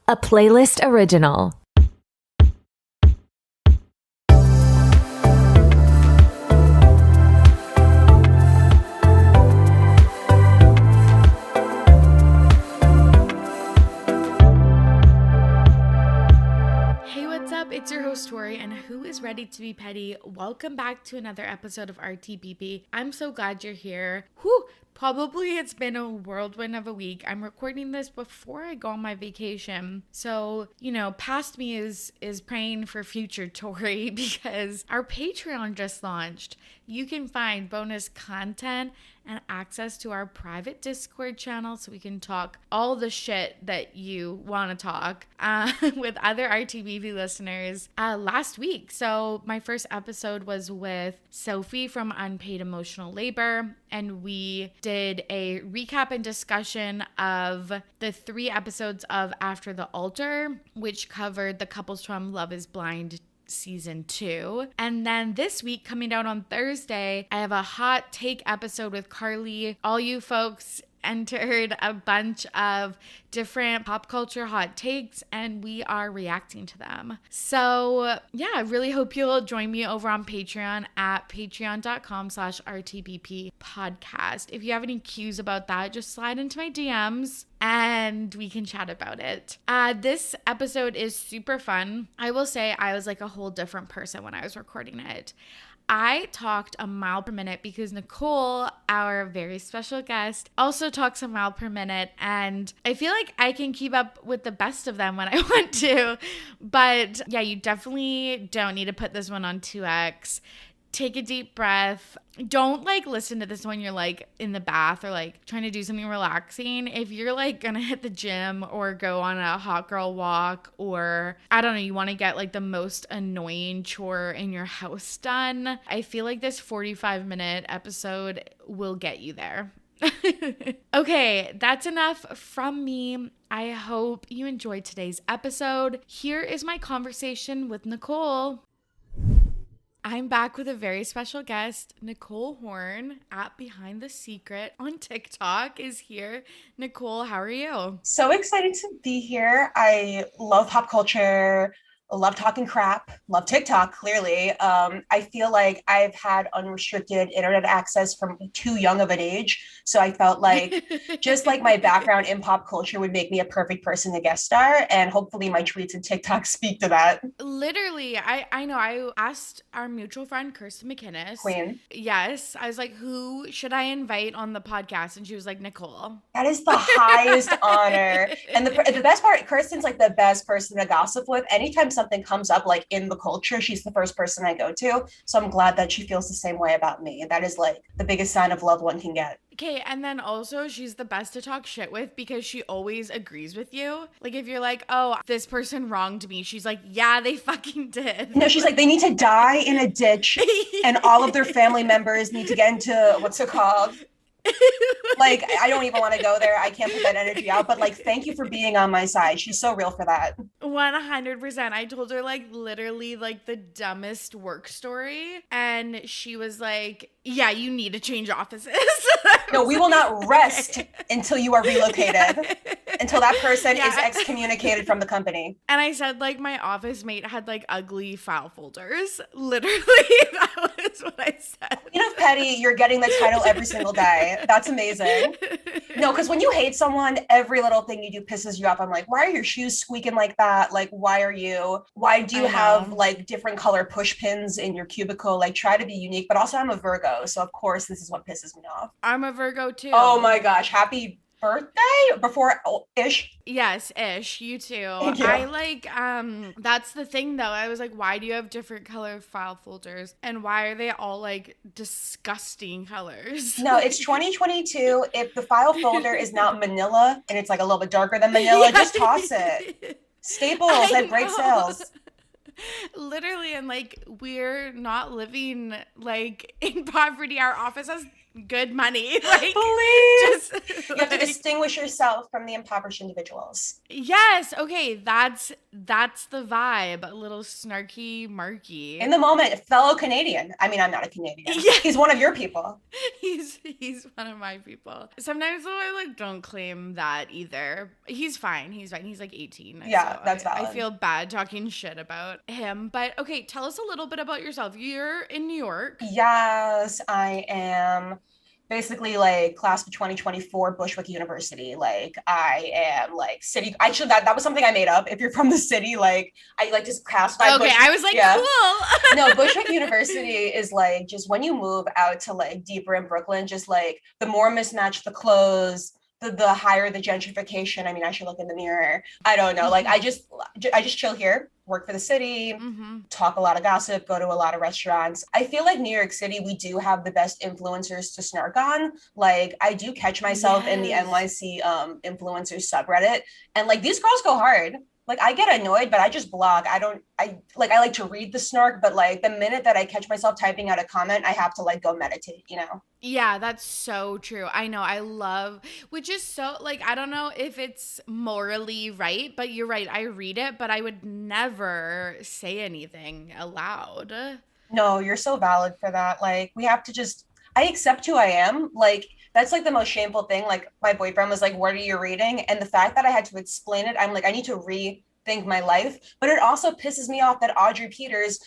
a playlist original. It's your host Torry, and who is ready to be petty? Welcome back to another episode of RTBP. I'm so glad you're here. Whew, probably it's been a whirlwind of a week. I'm recording this before I go on my vacation, so past me is praying for future Torry because our Patreon just launched. You can find bonus content and access to our private Discord channel so we can talk all the shit that you want to talk with other RTBV listeners last week. So my first episode was with Sophie from Unpaid Emotional Labor, and we did a recap and discussion of the 3 episodes of After the Altar, which covered the couples from Love is Blind season 2. And then this week, coming out on Thursday, I have a hot take episode with Carly. All you folks entered a bunch of different pop culture hot takes and we are reacting to them. So yeah, I really hope you'll join me over on Patreon at patreon.com/RTBP podcast. If you have any cues about that, just slide into my DMs and we can chat about it. This episode is super fun. I will say I was like a whole different person when I was recording it. I talked a mile per minute because Nicole, our very special guest, also talks a mile per minute, and I feel like I can keep up with the best of them when I want to. But yeah, you definitely don't need to put this one on 2x. Take a deep breath. Don't listen to this when you're in the bath or trying to do something relaxing. If you're gonna hit the gym or go on a hot girl walk, or I don't know, you want to get the most annoying chore in your house done, I feel like this 45-minute episode will get you there. Okay, that's enough from me. I hope you enjoyed today's episode. Here is my conversation with Nicole. I'm back with a very special guest. Nicole Horn at Behind the Secret on TikTok is here. Nicole, how are you? So excited to be here. I love pop culture, love talking crap, love TikTok, clearly. I feel like I've had unrestricted internet access from too young of an age. So I felt like just my background in pop culture would make me a perfect person to guest star. And hopefully my tweets and TikTok speak to that. Literally, I know. I asked our mutual friend, Kirsten McInnes. Queen. Yes. I was like, who should I invite on the podcast? And she was like, Nicole. That is the highest honor. And the best part, Kirsten's the best person to gossip with. Anytime something comes up in the culture, she's the first person I go to. So I'm glad that she feels the same way about me. That is the biggest sign of love one can get. Okay, and then also she's the best to talk shit with because she always agrees with you. If you're oh, this person wronged me, she's like, yeah, they fucking did. No, she's they need to die in a ditch and all of their family members need to get into, what's it called? I don't even want to go there. I can't put that energy out, but thank you for being on my side. She's so real for that. 100%. I told her literally the dumbest work story, and she was like, yeah, you need to change offices. No, we will not rest until you are relocated, until that person is excommunicated from the company. And I said my office mate had ugly file folders. Literally, that was what I said. Petty, you're getting the title every single day. That's amazing. No, because when you hate someone, every little thing you do pisses you off. I'm like, why are your shoes squeaking like that? Why do you have different color push pins in your cubicle? Try to be unique, but also I'm a Virgo. So of course, this is what pisses me off. I'm a Virgo too. Oh my gosh. Happy birthday before-ish. Yes, ish. You too. Thank you. I that's the thing though. I was like, why do you have different color file folders? And why are they all disgusting colors? No, it's 2022. If the file folder is not manila and it's a little bit darker than manila, just toss it. Staples and great sales. Literally, and we're not living in poverty. Our office has good money. Like, Please. just, You have to distinguish yourself from the impoverished individuals. yes. Okay. That's the vibe. A little snarky, marky. In the moment, fellow Canadian. I mean, I'm not a Canadian. Yeah. He's one of your people. He's one of my people. Sometimes though I like don't claim that either. He's fine. He's fine. He's like 18. Yeah, so that's valid. I feel bad talking shit about him. But okay, tell us a little bit about yourself. You're in New York. Yes, I am. Basically, like class of 2024, Bushwick University. Like I am like city. Actually, that was something I made up. If you're from the city, like I like just classify. Okay, I was like, yeah. cool. No, Bushwick University is like just when you move out to like deeper in Brooklyn, just like the more mismatched the clothes, the higher the gentrification. I mean, I should look in the mirror. I don't know. Like I just chill here, work for the city, talk a lot of gossip, go to a lot of restaurants. I feel like New York City, we do have the best influencers to snark on. Like I do catch myself in the NYC influencers subreddit, and like these girls go hard. Like I get annoyed, but I just block. I like to read the snark, but like the minute that I catch myself typing out a comment, I have to like go meditate, you know? Yeah, that's so true. I know. I love, which is so like, I don't know if it's morally right, but you're right. I read it, but I would never say anything aloud. No, you're so valid for that. Like we have to just, I accept who I am. Like that's like the most shameful thing. Like my boyfriend was like, what are you reading? And the fact that I had to explain it, I'm like, I need to rethink my life. But it also pisses me off that Audrey Peters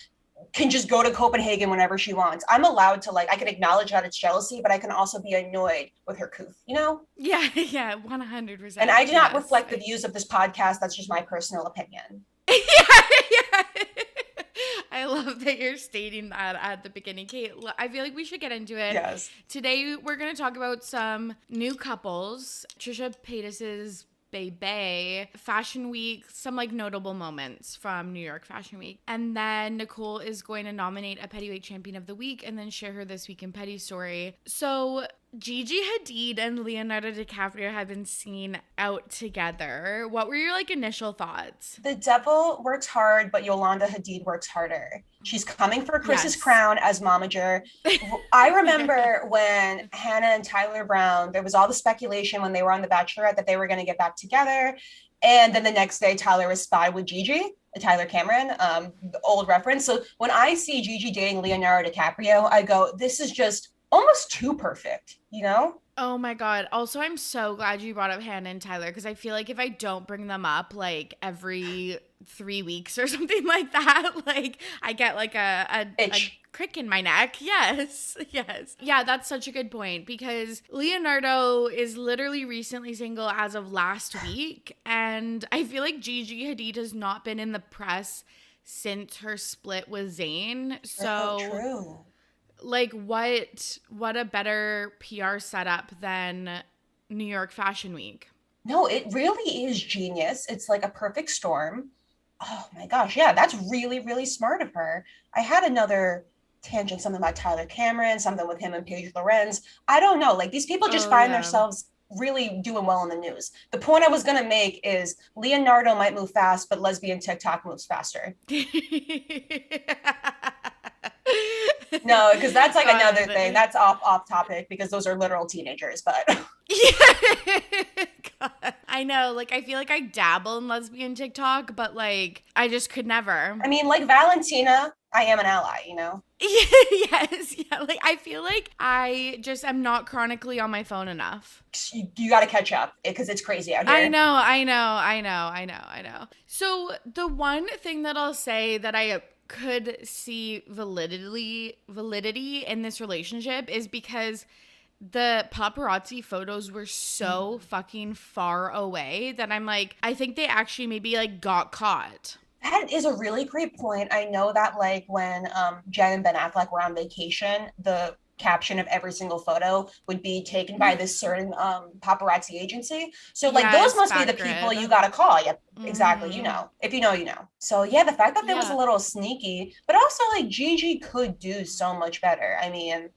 can just go to Copenhagen whenever she wants. I'm allowed to like, I can acknowledge that it's jealousy, but I can also be annoyed with her couth, you know? Yeah, 100%. And I do not reflect the views of this podcast. That's just my personal opinion. Yeah. I love that you're stating that at the beginning. Kate, I feel like we should get into it. Yes. Today, we're going to talk about some new couples. Trisha Paytas' Bebe, Fashion Week, some like notable moments from New York Fashion Week. And then Nicole is going to nominate a Pettyweight Champion of the Week and then share her This Week in Petty story. So Gigi Hadid and Leonardo DiCaprio have been seen out together. What were your like initial thoughts? The devil works hard, but Yolanda Hadid works harder. She's coming for Chris's crown as momager. I remember when Hannah and Tyler Brown, there was all the speculation when they were on The Bachelorette that they were going to get back together. And then the next day, Tyler was spy with Gigi, Tyler Cameron, the old reference. So when I see Gigi dating Leonardo DiCaprio, I go, this is just almost too perfect, you know? Oh my God. Also, I'm so glad you brought up Hannah and Tyler because I feel like if I don't bring them up like every 3 weeks or something like that, like I get like a crick in my neck. Yes. Yeah, that's such a good point because Leonardo is literally recently single as of last week. And I feel like Gigi Hadid has not been in the press since her split with Zayn. So true. Like what a better PR setup than New York Fashion Week. No, it really is genius. It's like a perfect storm. Oh my gosh. Yeah, that's really, really smart of her. I had another tangent, something about Tyler Cameron, something with him and Paige Lorenz. I don't know. Like these people just find themselves really doing well in the news. The point I was going to make is Leonardo might move fast, but lesbian TikTok moves faster. No, because that's like another thing. That's off topic because those are literal teenagers, but yeah. God. I know, like I feel like I dabble in lesbian TikTok, but like I just could never. I mean, like Valentina, I am an ally, you know? Yes, yeah. Like I feel like I just am not chronically on my phone enough. You got to catch up because it's crazy out here. I know. So the one thing that I'll say that I could see validity in this relationship is because the paparazzi photos were so fucking far away that I'm like, I think they actually maybe like got caught. That is a really great point. I know that like when Jen and Ben Affleck were on vacation, the caption of every single photo would be taken by this certain paparazzi agency. So like those must be the people you got to call. Yep, exactly. You know, if you know, you know. So yeah, the fact that there was a little sneaky, but also like Gigi could do so much better. I mean,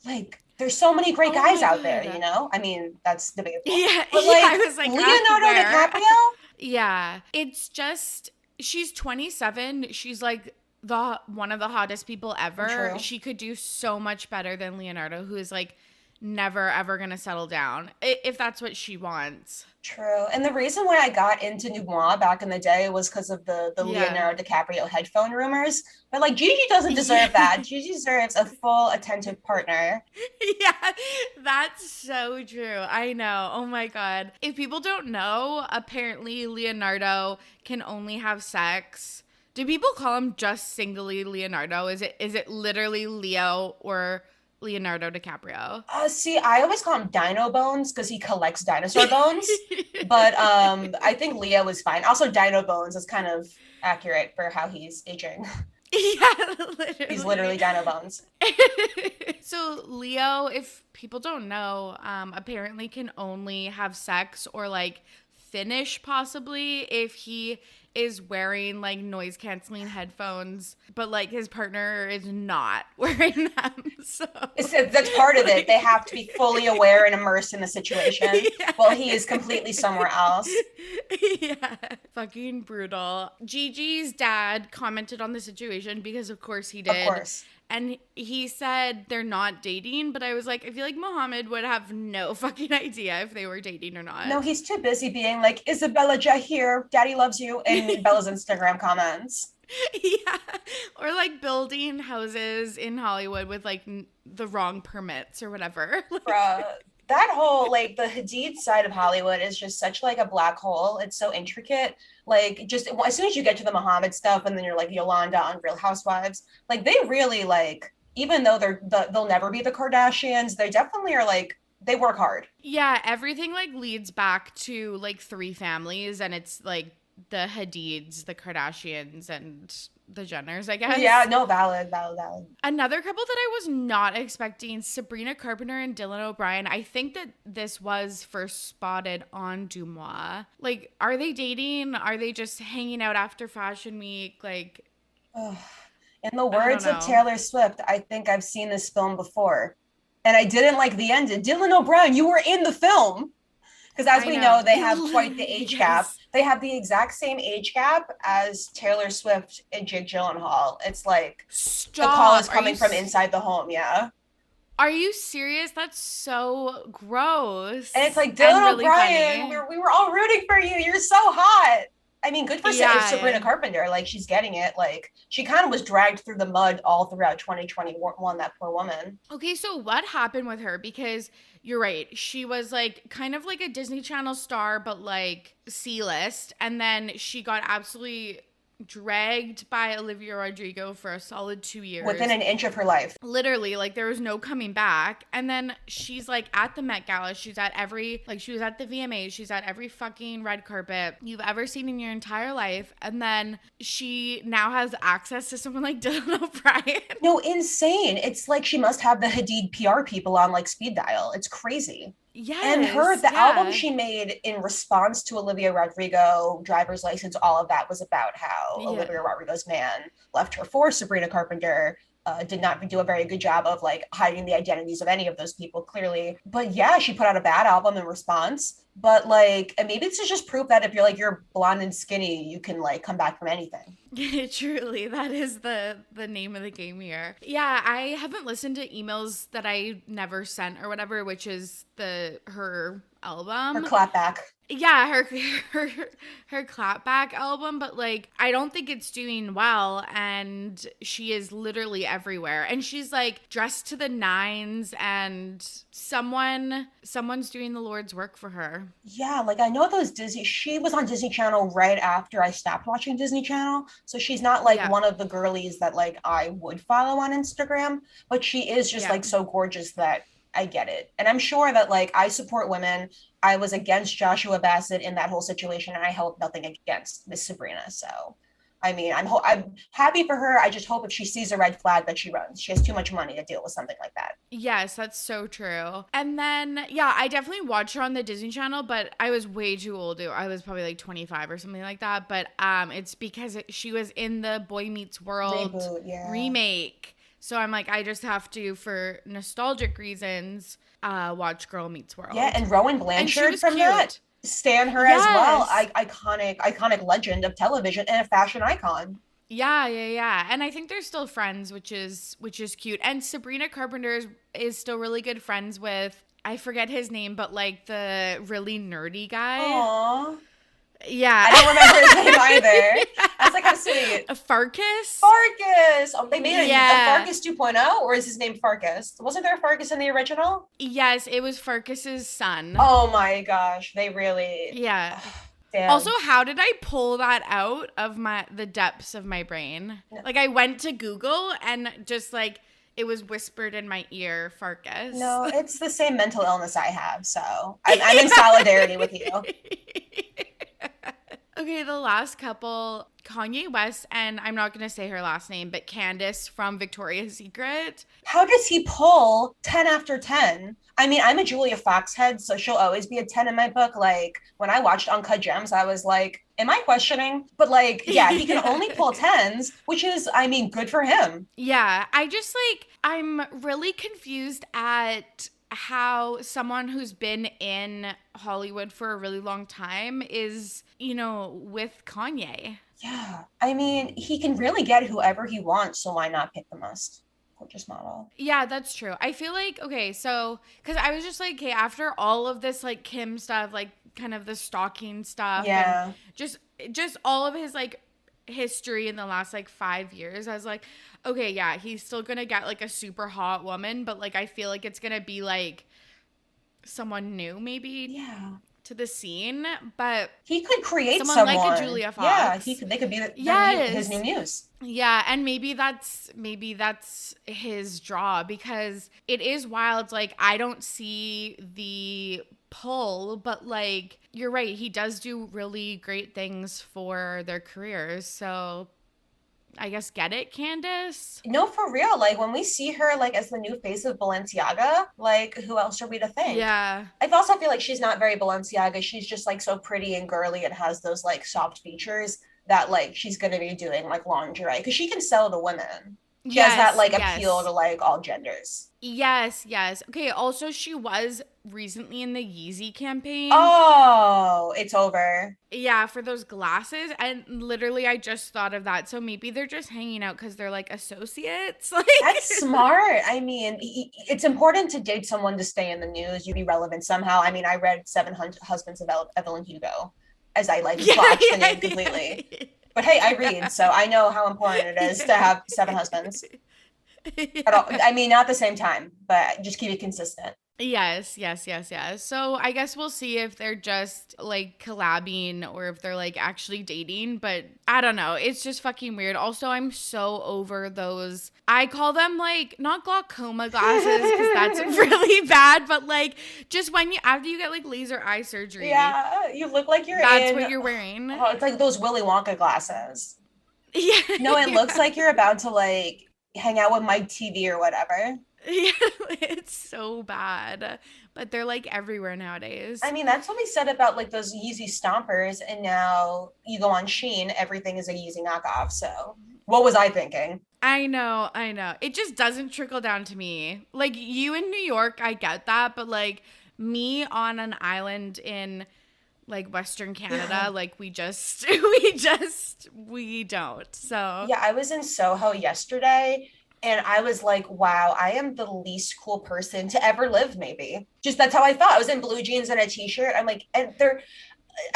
like there's so many great guys out there, you know? I mean, that's debatable. Yeah, but like, I was like Leonardo DiCaprio? Yeah, it's just, she's 27. She's like one of the hottest people ever. True. She could do so much better than Leonardo, who is like never ever gonna settle down if that's what she wants. True. And the reason why I got into Nouveau back in the day was because of the Leonardo DiCaprio headphone rumors. But like Gigi doesn't deserve that. Gigi deserves a full attentive partner. Yeah, that's so true. I know. Oh my God. If people don't know, apparently Leonardo can only have sex. Do people call him just singly Leonardo? Is it literally Leo or Leonardo DiCaprio? See, I always call him Dino Bones because he collects dinosaur bones. But I think Leo is fine. Also, Dino Bones is kind of accurate for how he's aging. Yeah, literally. He's literally Dino Bones. So Leo, if people don't know, apparently can only have sex or like finish possibly if he is wearing like noise canceling headphones, but like his partner is not wearing them. So that's part of it. They have to be fully aware and immersed in the situation while he is completely somewhere else. Yeah, fucking brutal. Gigi's dad commented on the situation because of course he did. Of course. And he said they're not dating, but I was like, I feel like Mohammed would have no fucking idea if they were dating or not. No, he's too busy being like, Isabella Jahir, daddy loves you, in Bella's Instagram comments. Yeah. Or like building houses in Hollywood with like the wrong permits or whatever. Bruh, that whole, like, the Hadid side of Hollywood is just such like a black hole. It's so intricate. Like, just as soon as you get to the Mohammed stuff and then you're like Yolanda on Real Housewives, like they really like, even though they'll never be the Kardashians, they definitely are like, they work hard. Yeah, everything like leads back to like three families, and it's like the Hadids, the Kardashians, and the Jenners, I guess. Yeah, no, valid. Another couple that I was not expecting, Sabrina Carpenter and Dylan O'Brien. I think that this was first spotted on Dumois. Like, are they dating? Are they just hanging out after Fashion Week? Like, in the words of Taylor Swift, I think I've seen this film before. And I didn't like the ending. Dylan O'Brien, you were in the film. Because as we know, they have quite the age gap. They have the exact same age gap as Taylor Swift and Jake Gyllenhaal. It's like the call is coming from inside the home, yeah. Are you serious? That's so gross. And it's like, Dylan O'Brien, we were all rooting for you. You're so hot. I mean, good for Sabrina Carpenter. Like, she's getting it. Like, she kind of was dragged through the mud all throughout 2021, that poor woman. Okay, so what happened with her? Because you're right. She was, like, kind of like a Disney Channel star, but, like, C-list. And then she got absolutely dragged by Olivia Rodrigo for a solid 2 years. Within an inch of her life. Literally, like, there was no coming back. And then she's, like, at the Met Gala. She's at every, like, she was at the VMAs. She's at every fucking red carpet you've ever seen in your entire life. And then she now has access to someone like Dylan O'Brien. No, insane. It's like she must have the Hadid PR people on, like, speed dial. It's crazy. Yes, and the album she made in response to Olivia Rodrigo, Driver's License, all of that was about how Olivia Rodrigo's man left her for Sabrina Carpenter, did not do a very good job of like hiding the identities of any of those people clearly. But yeah, she put out a bad album in response. But like, and maybe this is just proof that if you're like, you're blonde and skinny, you can like come back from anything. Truly, that is the name of the game here. Yeah, I haven't listened to Emails That I Never Sent or whatever, which is her album. Her clapback. Yeah, her clapback album, but like I don't think it's doing well, and she is literally everywhere. And she's like dressed to the nines, and someone's doing the Lord's work for her. Yeah, like I know she was on Disney Channel right after I stopped watching Disney Channel. So she's not like one of the girlies that like I would follow on Instagram, but she is just like so gorgeous that I get it. And I'm sure that like I support women. I was against Joshua Bassett in that whole situation, and I held nothing against Miss Sabrina. So, I mean, I'm happy for her. I just hope if she sees a red flag that she runs. She has too much money to deal with something like that. Yes, that's so true. And then, yeah, I definitely watched her on the Disney Channel, but I was way too old. I was probably like 25 or something like that. But it's because she was in the Boy Meets World remake. So I'm like, I just have to, for nostalgic reasons, watch Girl Meets World. Yeah, and Rowan Blanchard from cute. That. Stan her as well. Iconic legend of television and a fashion icon. Yeah. And I think they're still friends, which is cute. And Sabrina Carpenter is still really good friends with, I forget his name, but like the really nerdy guy. Aww. Yeah. I don't remember his name either. I was like, how sweet. Farkas? Farkas. Oh, they made a Farkas 2.0, or is his name Farkas? Wasn't there a Farkas in the original? Yes, it was Farkas's son. Oh my gosh. They really. Yeah. Damn. Also, how did I pull that out of the depths of my brain? No. Like, I went to Google and just like it was whispered in my ear, Farkas. No, it's the same mental illness I have, so I'm in solidarity with you. Okay, the last couple, Kanye West, and I'm not going to say her last name, but Candance from Victoria's Secret. How does he pull 10 after 10? I mean, I'm a Julia Fox head, so she'll always be a 10 in my book. Like, when I watched Uncut Gems, I was like, am I questioning? But like, yeah, he can only pull 10s, which is, I mean, good for him. Yeah, I'm really confused at how someone who's been in Hollywood for a really long time is, with Kanye. Yeah. I mean, he can really get whoever he wants, so why not pick the most gorgeous model? Yeah, that's true. I feel like, okay, so, because I was just like, okay, after all of this, like, Kim stuff, like, kind of the stalking stuff. Yeah. And just all of his, like, history in the last, like, 5 years, I was like, okay, yeah, he's still gonna get, like, a super hot woman, but, like, I feel like it's gonna be, like, someone new, maybe. Yeah. To the scene, but he could create someone like a Julia Fox. Yeah, they could be his new muse. Yeah, and maybe that's his draw, because it is wild. Like, I don't see the pull, but like, you're right, he does do really great things for their careers. So I guess get it, Candance? No, for real. Like, when we see her, like, as the new face of Balenciaga, like, who else are we to think? Yeah. I also feel like she's not very Balenciaga. She's just, like, so pretty and girly and has those, like, soft features that, like, she's going to be doing, like, lingerie. Because she can sell to women. She has that, like, appeal to, like, all genders. Yes. Okay, also, she was recently in the Yeezy campaign. Oh, it's over. Yeah, for those glasses. And literally, I just thought of that. So maybe they're just hanging out because they're, like, associates. Like, that's smart. I mean, it's important to date someone to stay in the news. You be relevant somehow. I mean, I read 7 Husbands of Evelyn Hugo as I, like, botched the name completely. Yeah. But hey, I read, so I know how important it is to have 7 husbands. I mean, not at the same time, but just keep it consistent. Yes. So I guess we'll see if they're just like collabing or if they're like actually dating, but I don't know. It's just fucking weird. Also, I'm so over those, I call them like, not glaucoma glasses because that's really bad, but like just after you get like laser eye surgery. Yeah, you look like that's what you're wearing. Oh, it's like those Willy Wonka glasses. Yeah. No, it looks like you're about to like hang out with Mike TV or whatever. Yeah, it's so bad, but they're like everywhere nowadays. I mean, that's what we said about like those Yeezy stompers, and now you go on Shein, everything is a Yeezy knockoff. So what was I thinking? I know. It just doesn't trickle down to me. Like, you in New York, I get that, but like me on an island in like Western Canada, like we don't. So yeah, I was in Soho yesterday. And I was like, wow, I am the least cool person to ever live, maybe. Just that's how I thought. I was in blue jeans and a t-shirt. I'm like, I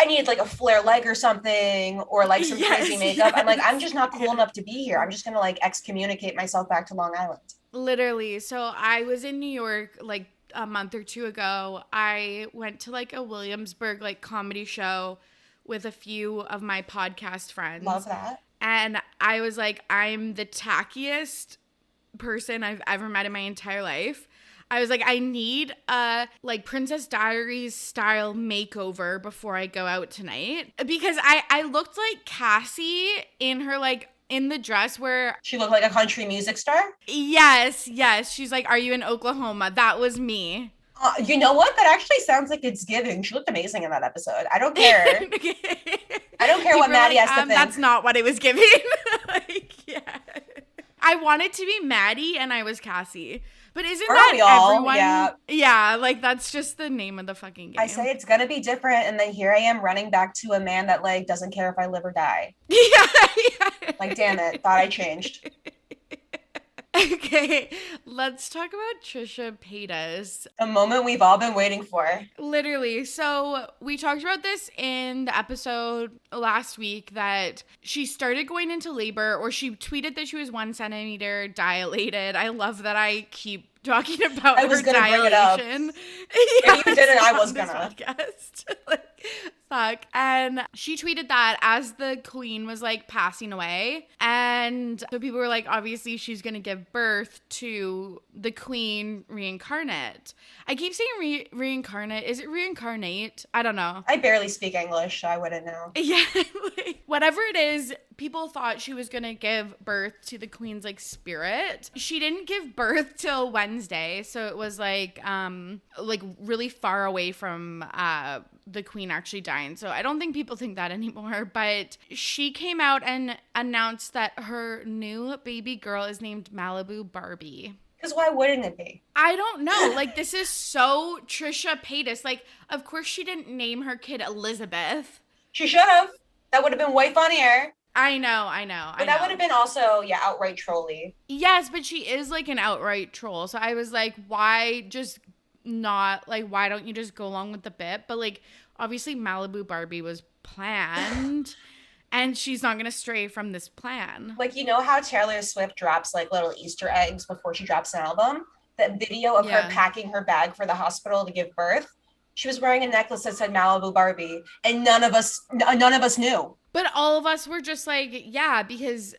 needed like a flare leg or something, or like some crazy makeup. I'm like, I'm just not cool enough to be here. I'm just going to like excommunicate myself back to Long Island. Literally. So I was in New York like a month or 2 ago. I went to like a Williamsburg like comedy show with a few of my podcast friends. Love that. And I was like, I'm the tackiest person I've ever met in my entire life. I was like, I need a like Princess Diaries style makeover before I go out tonight, because I looked like Cassie in her like in the dress where she looked like a country music star. Yes. She's like, are you in Oklahoma? That was me. You know what? That actually sounds like it's giving. She looked amazing in that episode. I don't care. I don't care what Maddie has to think. That's not what it was giving. Like, yeah. I wanted to be Maddie and I was Cassie. But isn't that everyone? Yeah, like that's just the name of the fucking game. I say it's gonna be different, and then here I am running back to a man that like doesn't care if I live or die. Yeah. Like, damn it, thought I changed. Okay, let's talk about Trisha Paytas. A moment we've all been waiting for. Literally. So we talked about this in the episode last week that she started going into labor, or she tweeted that she was 1 centimeter dilated. I love that I keep talking about her dilation. If you didn't, I was gonna. Like, fuck. And she tweeted that as the queen was like passing away. And so people were like, obviously she's going to give birth to the queen reincarnate. I keep saying reincarnate. Is it reincarnate? I don't know. I barely speak English, so I wouldn't know. Yeah. Like, whatever it is, people thought she was going to give birth to the queen's like spirit. She didn't give birth till Wednesday. So it was like really far away from the queen actually dying. So I don't think people think that anymore, but she came out and announced that her new baby girl is named Malibu Barbie. Because why wouldn't it be? I don't know. Like, this is so Trisha Paytas. Like, of course she didn't name her kid Elizabeth. She should have. That would have been way funnier. I know. But that would have been also, outright trolly. Yes, but she is like an outright troll. So I was like, why just not, like, why don't you just go along with the bit? But like, obviously Malibu Barbie was planned and she's not going to stray from this plan. Like, you know how Taylor Swift drops like little Easter eggs before she drops an album? That video of her packing her bag for the hospital to give birth. She was wearing a necklace that said Malibu Barbie, and none of us knew. But all of us were just like, yeah, because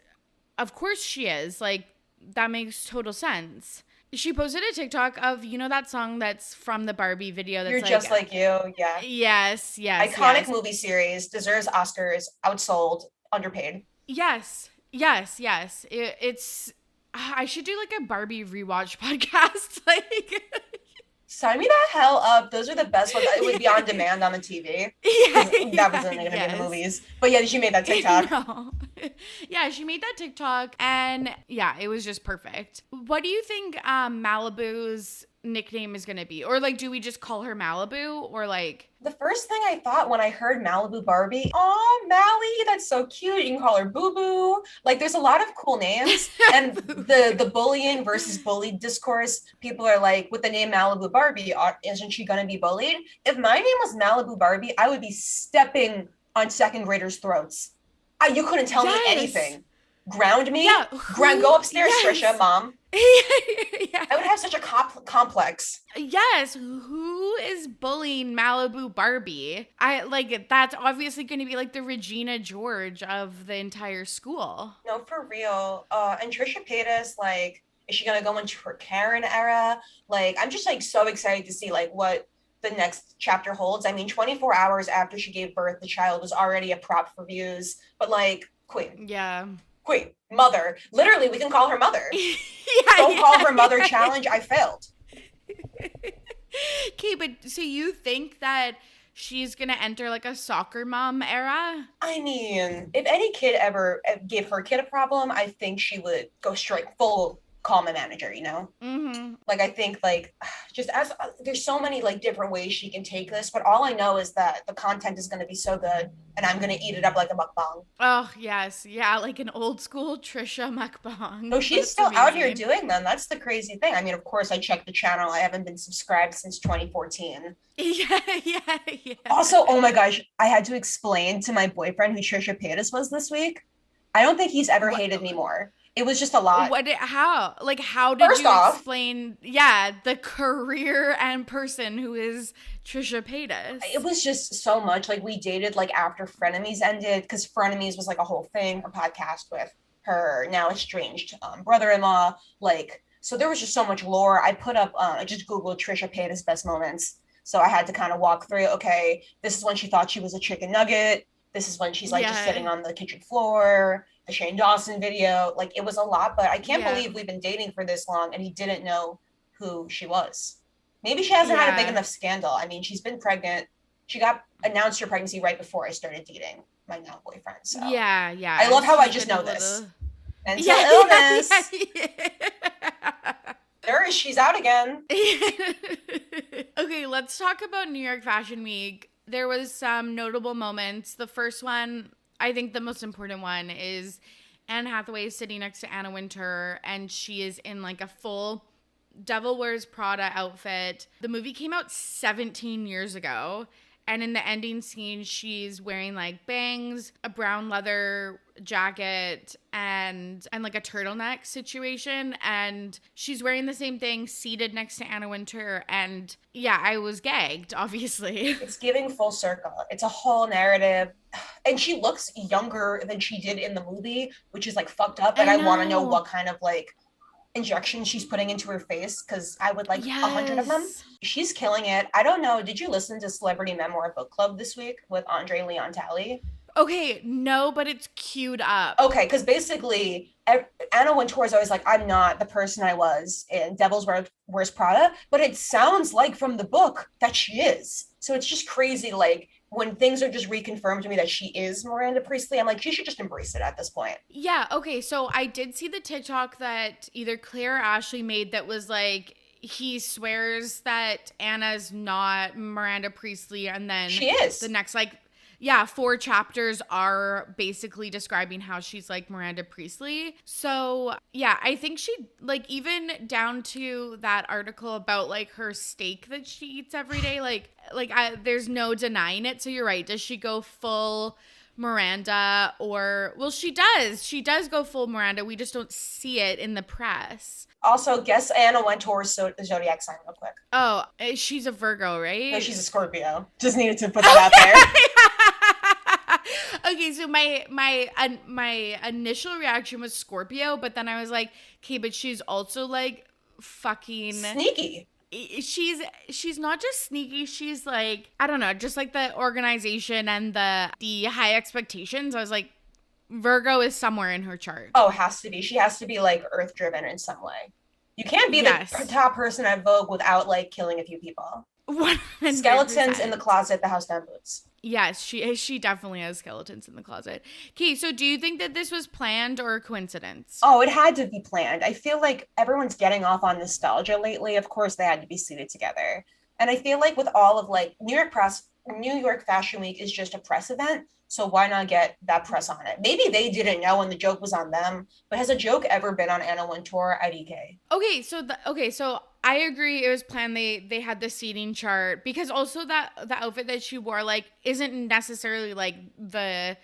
of course she is. Like, that makes total sense. She posted a TikTok of, you know, that song that's from the Barbie video. That's You're like, Just Like You, yeah. Yes. Iconic movie series, deserves Oscars, outsold, underpaid. Yes. It's, I should do like a Barbie rewatch podcast. Like, sign me the hell up. Those are the best ones. It would be on demand on the TV. That wasn't going to be in the movies. But yeah, she made that TikTok. No. Yeah, she made that TikTok, and yeah, it was just perfect. What do you think Malibu's nickname is going to be? Or like, do we just call her Malibu? Or like... The first thing I thought when I heard Malibu Barbie, oh, Mally, that's so cute. You can call her Boo-Boo. Like, there's a lot of cool names. And the bullying versus bullied discourse, people are like, with the name Malibu Barbie, isn't she going to be bullied? If my name was Malibu Barbie, I would be stepping on second graders' throats. You couldn't tell me anything. Ground me. Yeah, go upstairs, Trisha, Mom. I would have such a complex. Yes, who is bullying Malibu Barbie? That's obviously going to be like the Regina George of the entire school. No, for real. And Trisha Paytas, like, is she going to go into her Karen era? Like, I'm just like so excited to see like what the next chapter holds. I mean, 24 hours after she gave birth, the child was already a prop for views. But like, queen. Yeah. Queen, mother. Literally, we can call her mother. Don't call her mother challenge. I failed. Okay, but so you think that she's going to enter like a soccer mom era? I mean, if any kid ever gave her kid a problem, I think she would go straight full call my manager, you know? Mm-hmm. Like, I think like just as there's so many like different ways she can take this, but all I know is that the content is going to be so good and I'm going to eat it up like a mukbang. Oh, yes. Yeah, like an old school Trisha mukbang. No, she's still out here doing them. That's the crazy thing. I mean, of course, I checked the channel. I haven't been subscribed since 2014. Yeah. Also, oh my gosh, I had to explain to my boyfriend who Trisha Paytas was this week. I don't think he's ever hated me more. It was just a lot. How did you explain, the career and person who is Trisha Paytas? It was just so much. Like, we dated, like, after Frenemies ended, because Frenemies was, like, a whole thing, a podcast with her now estranged brother-in-law. Like, so there was just so much lore. I put up, I just Googled Trisha Paytas best moments. So I had to kind of walk through, okay, this is when she thought she was a chicken nugget. This is when she's, like, just sitting on the kitchen floor. The Shane Dawson video, like, it was a lot, but I can't believe we've been dating for this long and he didn't know who she was. Maybe she hasn't had a big enough scandal. I mean, she's been pregnant. She got announced her pregnancy right before I started dating my now boyfriend. So yeah. I love how I just know this. Mental illness. There, she's out again. Okay, let's talk about New York Fashion Week. There was some notable moments. The first one, I think the most important one, is Anne Hathaway is sitting next to Anna Wintour, and she is in like a full Devil Wears Prada outfit. The movie came out 17 years ago. And in the ending scene, she's wearing like bangs, a brown leather jacket, and like a turtleneck situation. And she's wearing the same thing, seated next to Anna Wintour. And yeah, I was gagged, obviously. It's giving full circle. It's a whole narrative. And she looks younger than she did in the movie, which is like fucked up. And I want to know what kind of like injection she's putting into her face, because I would like 100 of them. She's killing it. I don't know. Did you listen to Celebrity Memoir Book Club this week with Andre Leon Talley? Okay, no, but it's queued up. Okay, because basically Anna Wintour is always like, I'm not the person I was in Devil's Wears Prada, but it sounds like from the book that she is. So it's just crazy, like, when things are just reconfirmed to me that she is Miranda Priestley, I'm like, she should just embrace it at this point. Yeah, okay, so I did see the TikTok that either Claire or Ashley made that was like, he swears that Anna's not Miranda Priestley, and then she is. The next, like, yeah, 4 chapters are basically describing how she's like Miranda Priestley. So yeah, I think she, like, even down to that article about like her steak that she eats every day, there's no denying it. So you're right. Does she go full Miranda? Or, well, she does go full Miranda. We just don't see it in the press. Also, guess Anna Wintour's zodiac sign real quick. Oh, she's a Virgo, right? No, she's a Scorpio. Just needed to put that out there. Okay, so my initial reaction was Scorpio, but then I was like, okay, but she's also like fucking sneaky. She's not just sneaky, she's like, I don't know, just like the organization and the high expectations. I was like, Virgo is somewhere in her chart. Oh, has to be. She has to be like earth driven in some way. You can't be the top person at Vogue without like killing a few people. 100%. Skeletons in the closet, the house down boots. Yes, she definitely has skeletons in the closet. Okay, so do you think that this was planned or a coincidence? Oh, it had to be planned. I feel like everyone's getting off on nostalgia lately. Of course, they had to be seated together. And I feel like with all of like New York Fashion Week is just a press event. So why not get that press on it? Maybe they didn't know and the joke was on them. But has a joke ever been on Anna Wintour at EK? Okay, so I agree. It was planned. They had the seating chart, because also the outfit that she wore like isn't necessarily like the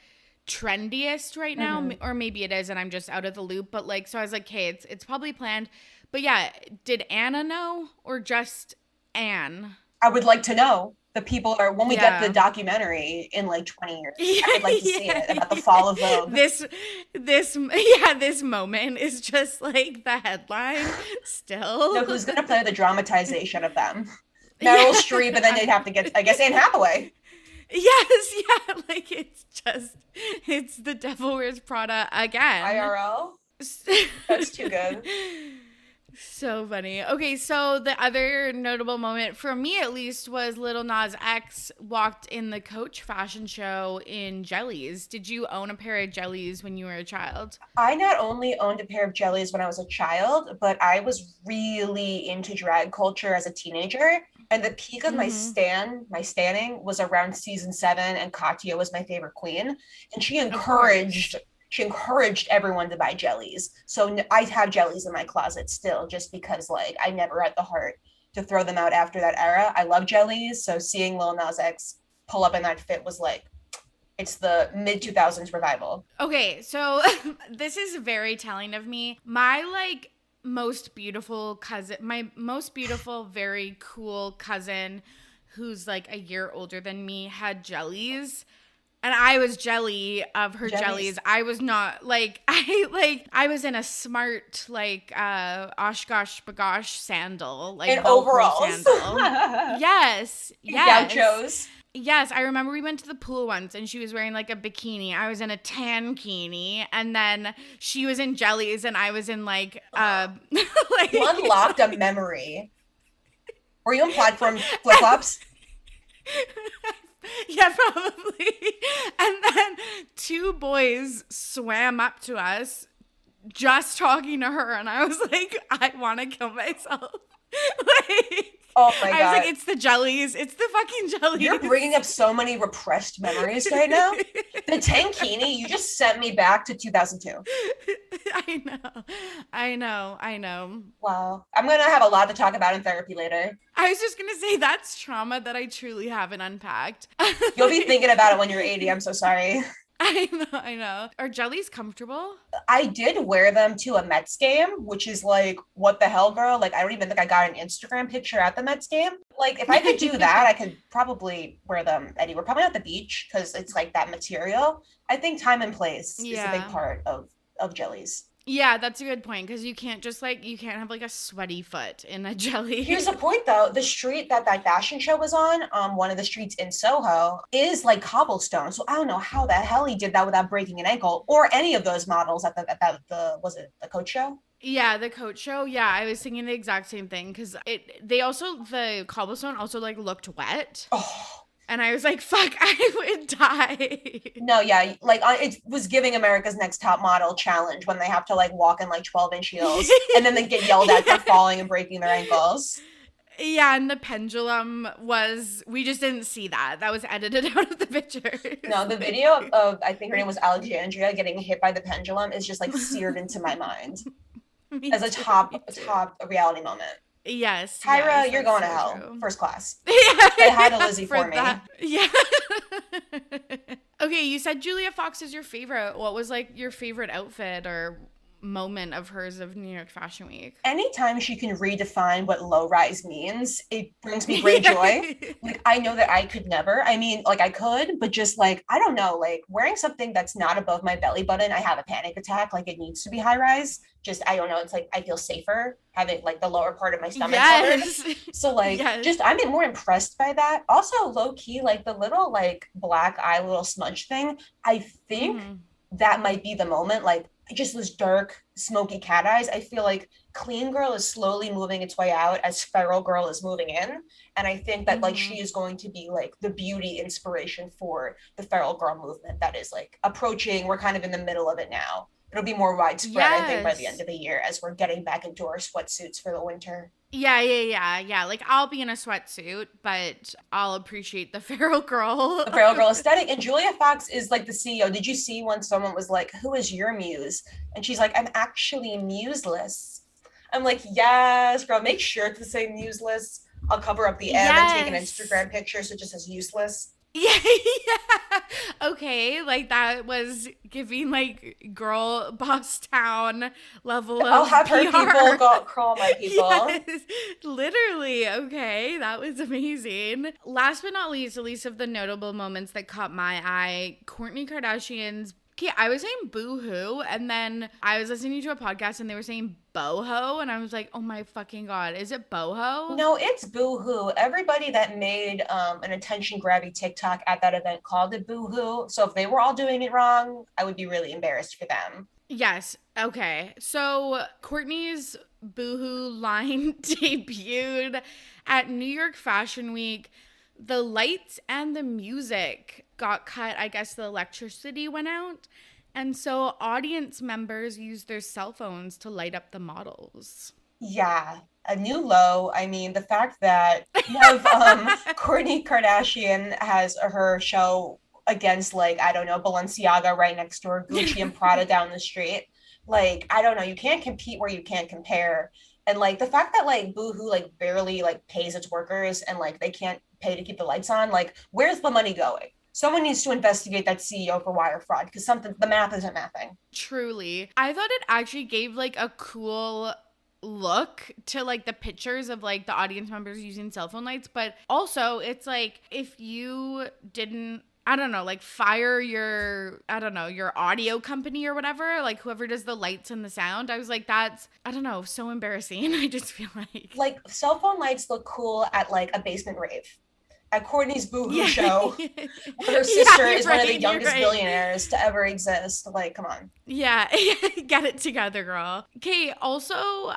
trendiest right now, or maybe it is and I'm just out of the loop. But like, so I was like, okay, it's probably planned. But yeah, did Anna know or just Anne? I would like to know. The people are, when we get the documentary in like 20 years, I would like to see it about the fall of Vogue. This moment is just like the headline still. No, who's going to play the dramatization of them? Meryl Streep, and then they'd have to get, I guess, Anne Hathaway. Yes, yeah, like it's the Devil Wears Prada again. IRL? That's too good. So funny. Okay, so the other notable moment, for me at least, was Lil Nas X walked in the Coach fashion show in jellies. Did you own a pair of jellies when you were a child? I not only owned a pair of jellies when I was a child, but I was really into drag culture as a teenager. And the peak of my standing was around season 7, and Katya was my favorite queen. And she encouraged everyone to buy jellies. So I have jellies in my closet still, just because like I never had the heart to throw them out after that era. I love jellies. So seeing Lil Nas X pull up in that fit was like, it's the mid-2000s revival. Okay, so this is very telling of me. My like most beautiful, very cool cousin who's like a year older than me had jellies. And I was jelly of her jellies. I was not like, I was in a smart, like, Oshkosh Bagosh sandal. Like, and overalls. Sandal. Yes. Gauchos. Yes. I remember we went to the pool once and she was wearing like a bikini. I was in a tankini. And then she was in jellies and I was in like, You unlocked a memory. Were you on platform flip-flops? Yeah, probably. And then 2 boys swam up to us just talking to her, and I was like, I want to kill myself. Like, Oh my I was God. like, it's the jellies. It's the fucking jellies. You're bringing up so many repressed memories right now. The tankini, you just sent me back to 2002. I know. Wow. I'm going to have a lot to talk about in therapy later. I was just going to say that's trauma that I truly haven't unpacked. You'll be thinking about it when you're 80. I'm so sorry. I know. Are jellies comfortable? I did wear them to a Mets game, which is like, what the hell, girl? Like, I don't even think I got an Instagram picture at the Mets game. Like, if I could do that, I could probably wear them anywhere. Probably not the beach because it's like that material. I think time and place is a big part of jellies. Yeah, that's a good point because you can't have like a sweaty foot in a jelly. Here's the point though. The street that fashion show was on, one of the streets in Soho, is like cobblestone. So I don't know how the hell he did that without breaking an ankle, or any of those models at the was it the Coach show? Yeah, the Coach show. Yeah, I was thinking the exact same thing because the cobblestone also like looked wet. Oh. And I was like, fuck, I would die. No, yeah, like it was giving America's Next Top Model challenge when they have to like walk in like 12-inch heels and then they get yelled at for falling and breaking their ankles. Yeah, and the pendulum we just didn't see that. That was edited out of the picture. No, the video of, I think her name was Alexandria, getting hit by the pendulum is just like seared into my mind as a top reality moment. Yes. Tyra, yes, you're going to so hell. True. First class. Yeah. Say hi to Lizzie for me. Yeah. Okay, you said Julia Fox is your favorite. What was like your favorite outfit or moment of hers of New York Fashion Week? Anytime she can redefine what low rise means, it brings me great joy. Like, I know that I could never. I mean, like I could, but just like, I don't know, like wearing something that's not above my belly button, I have a panic attack. Like it needs to be high rise. Just, I don't know. It's like, I feel safer having like the lower part of my stomach covered. So like, just, I'm more impressed by that. Also low key, like the little like black eye, little smudge thing. I think that might be the moment. Like, just those dark, smoky cat eyes. I feel like Clean Girl is slowly moving its way out as Feral Girl is moving in. And I think that like she is going to be like the beauty inspiration for the Feral Girl movement that is like approaching. We're kind of in the middle of it now. It'll be more widespread, I think, by the end of the year as we're getting back into our sweatsuits for the winter. Yeah. Like, I'll be in a sweatsuit, but I'll appreciate the Feral Girl. The Feral Girl aesthetic. And Julia Fox is like the CEO. Did you see when someone was like, who is your muse? And she's like, I'm actually museless. I'm like, yes, girl, make sure to say museless. I'll cover up the M and take an Instagram picture so it just says useless. Yeah. Okay, like that was giving like girl boss town level of I'll have her PR. people go crawl my people. Yes, literally. Okay, that was amazing. Last but not least, at least of the notable moments that caught my eye, Kourtney Kardashian's. Okay, I was saying Boohoo, and then I was listening to a podcast and they were saying Boho, and I was like, oh my fucking God, is it Boho? No, it's Boohoo. Everybody that made an attention-grabby TikTok at that event called it Boohoo. So if they were all doing it wrong, I would be really embarrassed for them. Yes. Okay. So Kourtney's Boohoo line debuted at New York Fashion Week. The lights and the music got cut. I guess the electricity went out. And so audience members used their cell phones to light up the models. Yeah, a new low. I mean, the fact that you have Kourtney Kardashian has her show against, like, I don't know, Balenciaga right next door, Gucci and Prada down the street. Like, I don't know. You can't compete where you can't compare. And, like, the fact that, like, Boohoo, like, barely, like, pays its workers and, like, they can't pay to keep the lights on. Like, where's the money going? Someone needs to investigate that CEO for wire fraud because the math isn't mathing. Truly. I thought it actually gave, like, a cool look to, like, the pictures of, like, the audience members using cell phone lights. But also, it's, like, if you didn't, I don't know, like, fire your audio company or whatever, like, whoever does the lights and the sound, I was like, that's, I don't know, so embarrassing. I just feel like. Like, cell phone lights look cool at, like, a basement rave. At Kourtney's Boohoo show, where her sister is one of the youngest billionaires to ever exist. Like, come on. Yeah, get it together, girl. Okay, also,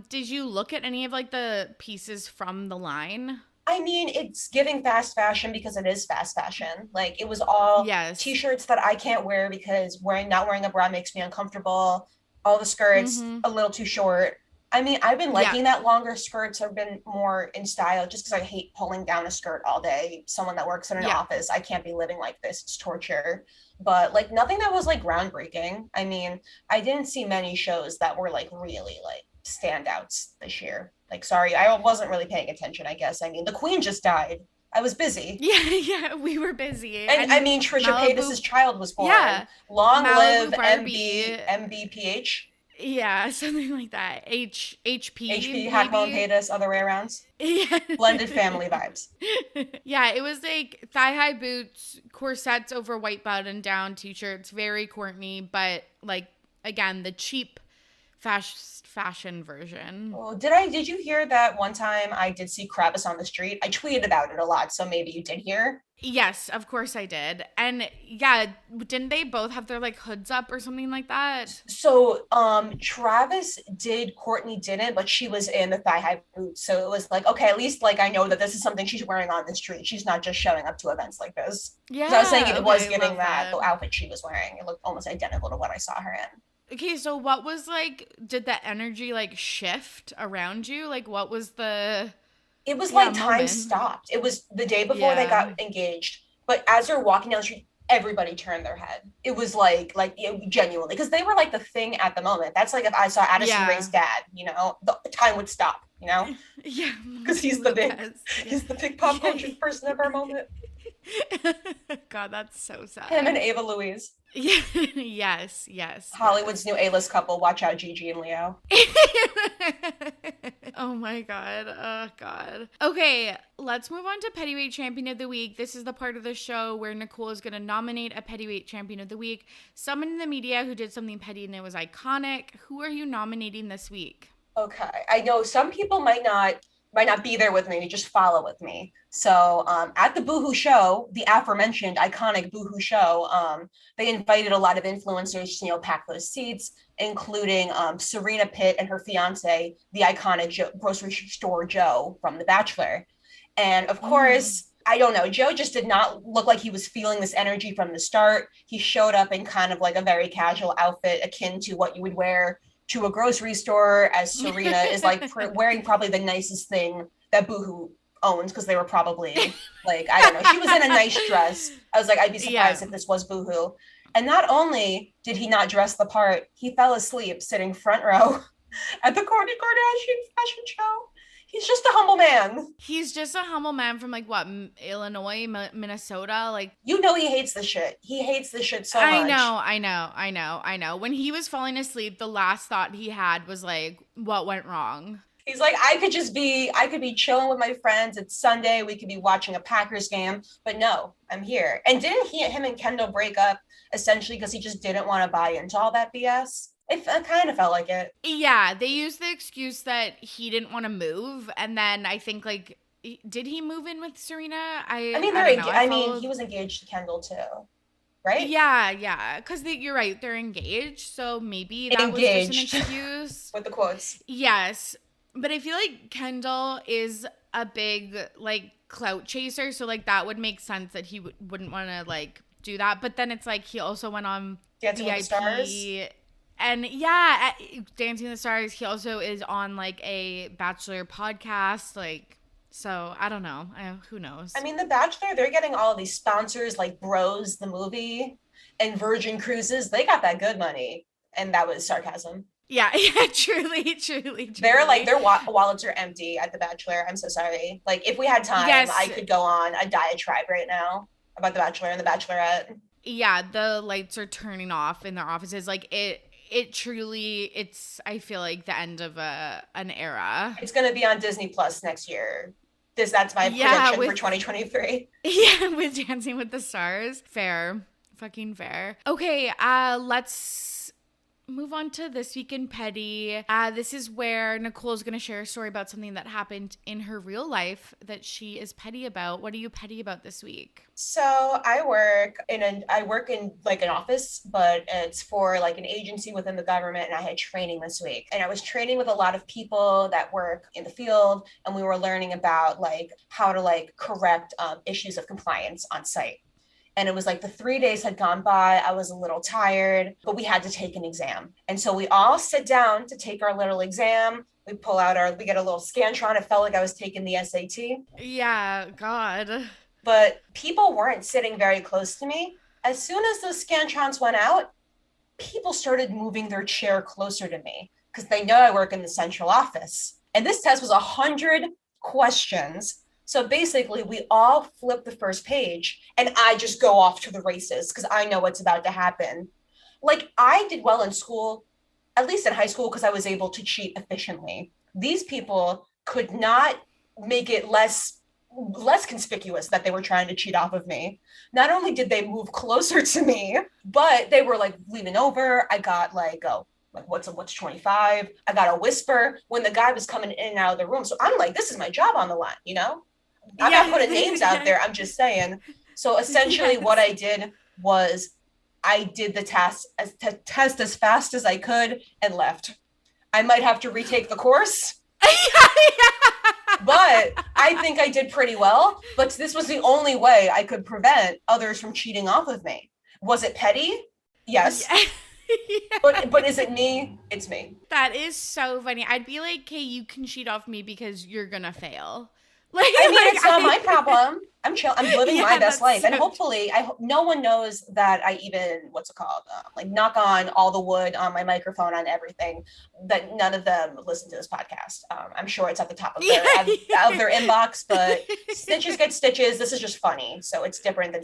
did you look at any of, like, the pieces from the line? I mean, it's giving fast fashion because it is fast fashion. Like, it was all t-shirts that I can't wear because not wearing a bra makes me uncomfortable. All the skirts, a little too short. I mean, I've been liking that longer skirts have been more in style just because I hate pulling down a skirt all day. Someone that works in an office, I can't be living like this. It's torture. But like nothing that was like groundbreaking. I mean, I didn't see many shows that were like really like standouts this year. Like, sorry, I wasn't really paying attention, I guess. I mean, the Queen just died. I was busy. Yeah, we were busy. And I mean, Trisha Paytas' child was born. Yeah. Long Malibu live Barbie. MBPH. Yeah, something like that. HP, Hathaway and Paytas, other way around. Yeah. Blended family vibes. Yeah, it was like thigh-high boots, corsets over white button-down t-shirts, very Kourtney, but like, again, the cheap fashion version. Oh, did you hear that one time I did see Kravis on the street? I tweeted about it a lot, so maybe you did hear. Yes, of course I did. And yeah, didn't they both have their like hoods up or something like that? So Travis did, Kourtney didn't, but she was in the thigh-high boots. So it was like, okay, at least like I know that this is something she's wearing on the street. She's not just showing up to events like this. Yeah. So I was saying it was giving that the outfit she was wearing. It looked almost identical to what I saw her in. Okay, so what was like, did the energy like shift around you? Like what was the... It was like time stopped. It was the day before they got engaged. But as they're walking down the street, everybody turned their head. It was like genuinely, because they were like the thing at the moment. That's like if I saw Addison Rae's dad, you know, the time would stop, you know? Yeah. Because he's the big pop culture person of our moment. God, that's so sad. Him and Ava Louise. Yeah. Yes. Hollywood's new A-list couple. Watch out, Gigi and Leo. Oh my God. Oh God. Okay, let's move on to Pettyweight Champion of the Week. This is the part of the show where Nicole is going to nominate a Pettyweight Champion of the Week. Someone in the media who did something petty and it was iconic. Who are you nominating this week? Okay, I know some people might not be there with me, just follow with me. So at the Boohoo show, the aforementioned iconic Boohoo show, they invited a lot of influencers to, you know, pack those seats, including Serena Pitt and her fiance, the iconic grocery store Joe from The Bachelor. And of course, I don't know, Joe just did not look like he was feeling this energy from the start. He showed up in kind of like a very casual outfit akin to what you would wear to a grocery store, as Serena is like wearing probably the nicest thing that Boohoo owns, because they were probably like, I don't know, she was in a nice dress. I was like, I'd be surprised if this was Boohoo. And not only did he not dress the part, he fell asleep sitting front row at the Kourtney Kardashian fashion show. He's just a humble man. He's just a humble man from like what, Illinois, Minnesota? Like, you know, he hates the shit. He hates the shit so much. I know. When he was falling asleep, the last thought he had was like, what went wrong? He's like, I could be chilling with my friends. It's Sunday. We could be watching a Packers game, but no, I'm here. And didn't him and Kendall break up essentially because he just didn't want to buy into all that BS? It kind of felt like it. Yeah, they used the excuse that he didn't want to move, and then I think like, did he move in with Serena? I mean, he was engaged to Kendall too, right? Yeah, because you're right, they're engaged, so maybe that was just an excuse. With the quotes. Yes, but I feel like Kendall is a big like clout chaser, so like that would make sense that he wouldn't want to like do that. But then it's like he also went on Dancing with the Stars. And yeah, Dancing with the Stars, he also is on like a Bachelor podcast, like, so I don't know. Who knows? I mean, The Bachelor, they're getting all of these sponsors like Bros, the movie, and Virgin Cruises. They got that good money. And that was sarcasm. Yeah, truly. They're like, their wallets are empty at The Bachelor. I'm so sorry. Like, if we had time, I could go on a diatribe right now about The Bachelor and The Bachelorette. Yeah, the lights are turning off in their offices. Like, it truly, it's, I feel like the end of an era. It's going to be on Disney Plus next year. That's my prediction for 2023. Yeah, with Dancing with the Stars. Fair. Fucking fair. Okay, let's move on to This Week in Petty. This is where Nicole is going to share a story about something that happened in her real life that she is petty about. What are you petty about this week? So I work in like an office, but it's for like an agency within the government, and I had training this week. And I was training with a lot of people that work in the field, and we were learning about like how to like correct issues of compliance on site. And it was like the 3 days had gone by. I was a little tired, but we had to take an exam. And so we all sit down to take our little exam. We get a little Scantron. It felt like I was taking the SAT. Yeah, God. But people weren't sitting very close to me. As soon as those Scantrons went out, people started moving their chair closer to me because they know I work in the central office. And this test was 100 questions. So basically, we all flip the first page and I just go off to the races because I know what's about to happen. Like, I did well in school, at least in high school, because I was able to cheat efficiently. These people could not make it less conspicuous that they were trying to cheat off of me. Not only did they move closer to me, but they were like leaning over. I got like what's 25? I got a whisper when the guy was coming in and out of the room. So I'm like, this is my job on the line, you know? I'm not putting names out there. I'm just saying. So essentially what I did was I did the test as fast as I could and left. I might have to retake the course. But I think I did pretty well. But this was the only way I could prevent others from cheating off of me. Was it petty? Yes. Yeah. But is it me? It's me. That is so funny. I'd be like, hey, you can cheat off me because you're gonna fail. It's not my problem. I'm chill. I'm living my best life. And hopefully no one knows that I even, knock on all the wood on my microphone on everything, that none of them listen to this podcast. I'm sure it's at the top of their inbox, but snitches get stitches. This is just funny. So it's different than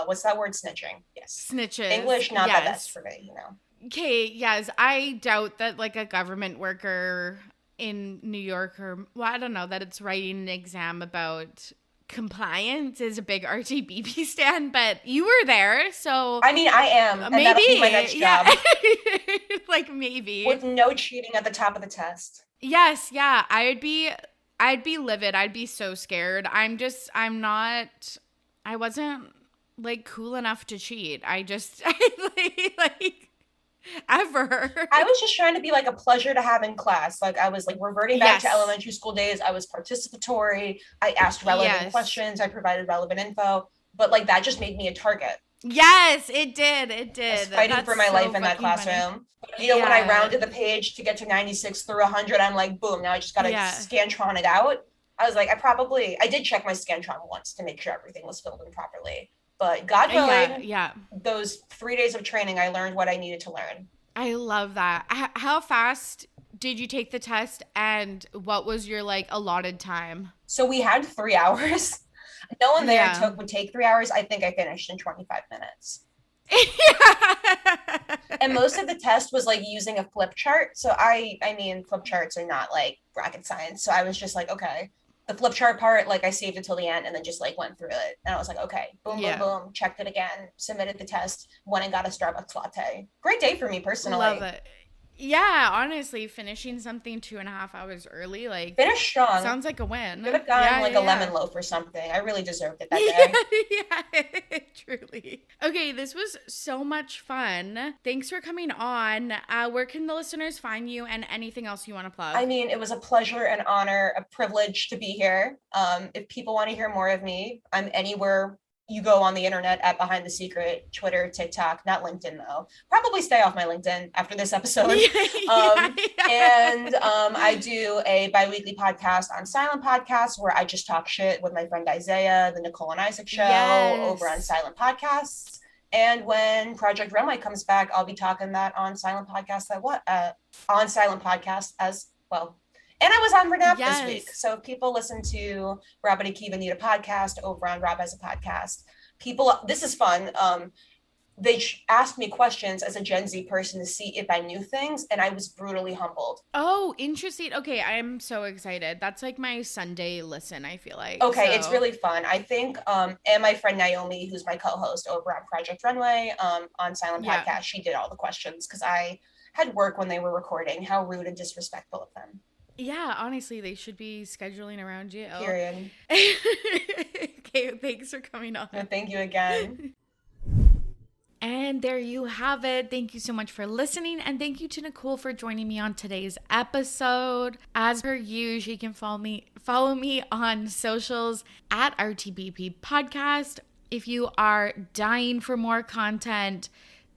what's that word? Snitching. Yes. Snitches. English, not the best for me, you know. Okay, yes. I doubt that like a government worker in New York I don't know, that it's writing an exam about compliance is a big RTBP stand, but you were there, so I mean, I am, and that'll be my next job. Like maybe with no cheating at the top of the test. Yes, yeah, I'd be livid. I'd be so scared. I wasn't like cool enough to cheat. Ever. I was just trying to be like a pleasure to have in class. Like I was like reverting back to elementary school days. I was participatory. I asked relevant questions. I provided relevant info. But like that just made me a target. Yes, it did. It did. I was fighting for my life in that classroom. But, you know, when I rounded the page to get to 96 through 100, I'm like, boom, now I just got to Scantron it out. I was like, I did check my Scantron once to make sure everything was filled in properly. But God willing, those 3 days of training, I learned what I needed to learn. I love that. How fast did you take the test, and what was your like allotted time? So we had 3 hours. No one there would take 3 hours. I think I finished in 25 minutes. And most of the test was like using a flip chart. So I mean, flip charts are not like rocket science. So I was just like, okay. The flip chart part, like I saved it till the end and then just like went through it. And I was like, okay, boom, boom, boom, checked it again, submitted the test, went and got a Starbucks latte. Great day for me personally. Love it. Yeah, honestly, finishing something 2.5 hours early, like finish strong. Sounds like a win. Could have gotten a lemon loaf or something. I really deserved it that day. Yeah, truly. Okay, this was so much fun. Thanks for coming on. Where can the listeners find you, and anything else you want to plug? I mean, it was a pleasure, an honor, a privilege to be here. If people want to hear more of me, I'm anywhere you go on the internet at Behind the Secret, Twitter, TikTok, not LinkedIn though. Probably stay off my LinkedIn after this episode. And I do a bi-weekly podcast on Silent Podcasts where I just talk shit with my friend Isaiah, the Nicole and Isaac Show over on Silent Podcasts. And when Project Runway comes back, I'll be talking that on Silent Podcasts on Silent Podcasts as well. And I was on Renap this week. So if people listen to Rob and Akiva Need a Podcast over on Rob Has a Podcast, this is fun. They asked me questions as a Gen Z person to see if I knew things, and I was brutally humbled. Oh, interesting. Okay, I'm so excited. That's like my Sunday listen, I feel like. Okay, it's really fun. I think, and my friend Naomi, who's my co-host over on Project Runway on Silent Podcast, she did all the questions because I had work when they were recording. How rude and disrespectful of them. Yeah, honestly, they should be scheduling around you. Period. Okay, thanks for coming on. No, thank you again. And there you have it. Thank you so much for listening. And thank you to Nicole for joining me on today's episode. As per usual, you can follow me on socials at RTBP Podcast. If you are dying for more content,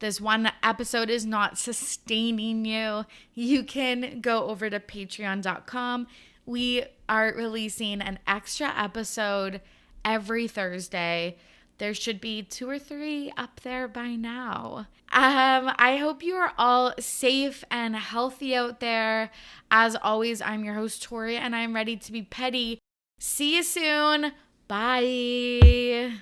this one episode is not sustaining you, you can go over to patreon.com. We are releasing an extra episode every Thursday. There should be 2 or 3 up there by now. I hope you are all safe and healthy out there. As always, I'm your host, Torry, and I'm ready to be petty. See you soon. Bye.